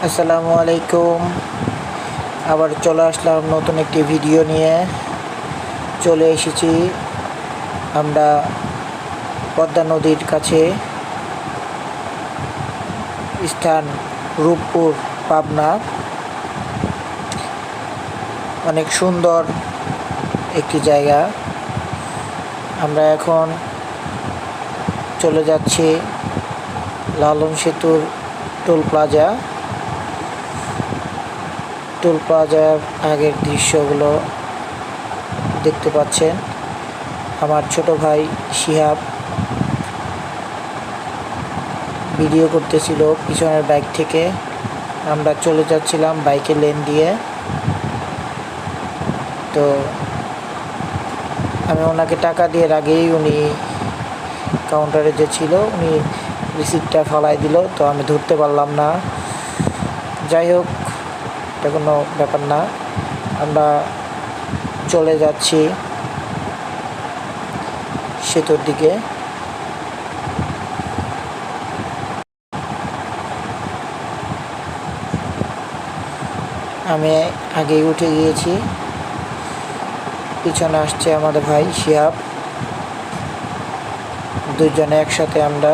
আসসালামু আলাইকুম। আবার চলে আসলাম নতুন একটি ভিডিও নিয়ে। চলে এসেছি আমরা পদ্মা নদীর কাছে, স্থান রূপপুর, পাবনা। অনেক সুন্দর একটি জায়গা। আমরা এখন চলে যাচ্ছি লালন সেতুর টোল প্লাজার আগের দৃশ্যগুলো দেখতে পাচ্ছেন। আমার ছোট ভাই শিহাব ভিডিও করতেছিল পিছনের বাইক থেকে। আমরা চলে যাচ্ছিলাম বাইকের লেন দিয়ে। তো আমি ওনাকে টাকা দিয়ে আগেই উনি কাউন্টারে যে ছিল উনি রিসিপ্টটা ফালাই দিল, তো আমি ধরতে পারলাম না। যাই হোক, এটা কোনো ব্যাপার না। আমরা চলে যাচ্ছি সেতুর দিকে। আমি আগেই উঠে গিয়েছি, পিছনে আসছে আমাদের ভাই শিহাব। দুজনে একসাথে আমরা